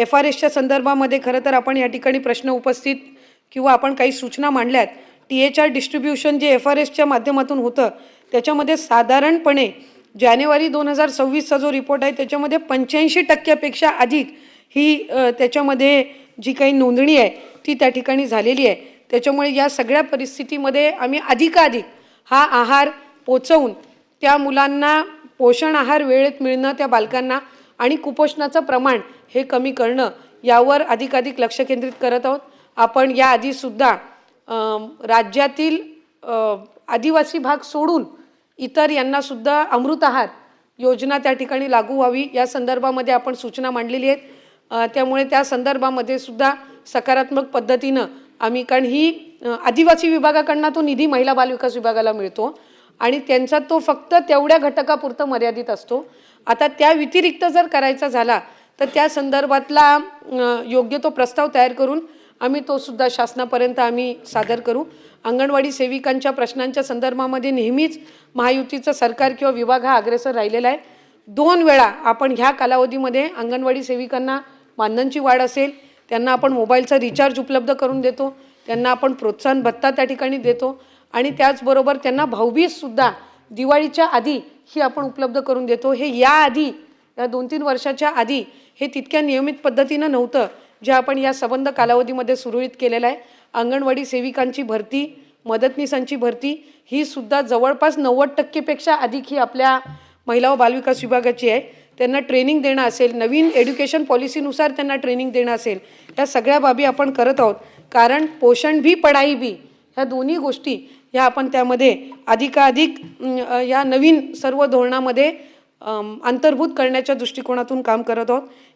FRSच्या संदर्भामध्ये खरं तर आपण या ठिकाणी प्रश्न उपस्थित किंवा आपण काही सूचना मांडल्यात। THR डिस्ट्रीब्युशन जे FRSच्या माध्यमातून होतं त्याच्यामध्ये साधारणपणे जानेवारी 2026चा जो रिपोर्ट आहे त्याच्यामध्ये 85% अधिक ही त्याच्यामध्ये जी काही नोंदणी आहे ती त्या ठिकाणी झालेली आहे। त्याच्यामुळे या सगळ्या परिस्थितीमध्ये आम्ही अधिकाधिक हा आहार पोचवून त्या मुलांना पोषण आहार वेळेत मिळणं, त्या बालकांना आणि कुपोषणाचं प्रमाण हे कमी करणं यावर अधिकाधिक लक्ष केंद्रित करत आहोत। आपण या आधी सुद्धा राज्यातील आदिवासी भाग सोडून इतर यांना सुद्धा अमृत आहार योजना त्या ठिकाणी लागू व्हावी या संदर्भामध्ये आपण सूचना मांडलेली आहेत। त्यामुळे त्या संदर्भामध्ये सुद्धा सकारात्मक पद्धतीनं आम्ही, कारण ही आदिवासी विभागाकडून तो निधी महिला बाल विकास विभागाला मिळतो आणि त्यांचा तो फक्त तेवढ्या घटकापुरतं मर्यादित असतो। आता त्या व्यतिरिक्त जर करायचा झाला तर त्या संदर्भातला योग्य तो प्रस्ताव तयार करून आम्ही तो सुद्धा शासनापर्यंत आम्ही सादर करू। अंगणवाडी सेविकांच्या प्रश्नांच्या संदर्भामध्ये नेहमीच महायुतीचं सरकार किंवा विभाग हा अग्रेसर राहिलेला आहे। 2 वेळा आपण ह्या कालावधीमध्ये अंगणवाडी सेविकांना मानधनची वाढ असेल, त्यांना आपण मोबाईलचा रिचार्ज उपलब्ध करून देतो, त्यांना आपण प्रोत्साहन भत्ता त्या ठिकाणी देतो आणि त्याचबरोबर त्यांना भाऊबीज सुद्धा दिवाळीच्या आधी ही आपण उपलब्ध करून देतो। हे याआधी या 2-3 वर्षाच्या आधी हे तितक्या नियमित पद्धतीनं नव्हतं जे आपण या संबंध कालावधीमध्ये सुरळीत केलेलं आहे। अंगणवाडी सेविकांची भरती, मदतनीसांची भरती ही सुद्धा जवळपास 90% अधिक ही आपल्या महिला व बालविकास विभागाची आहे। त्यांना ट्रेनिंग देणं असेल, नवीन एज्युकेशन पॉलिसीनुसार त्यांना ट्रेनिंग देणं असेल, या सगळ्या बाबी आपण करत आहोत। कारण पोषण भी पढाई भी ह्या दोन्ही गोष्टी या आपण त्यामध्ये अधिकाधिक या नवीन सर्व धोरणामध्ये अंतर्भूत करण्याच्या दृष्टिकोनातून काम करत आहोत।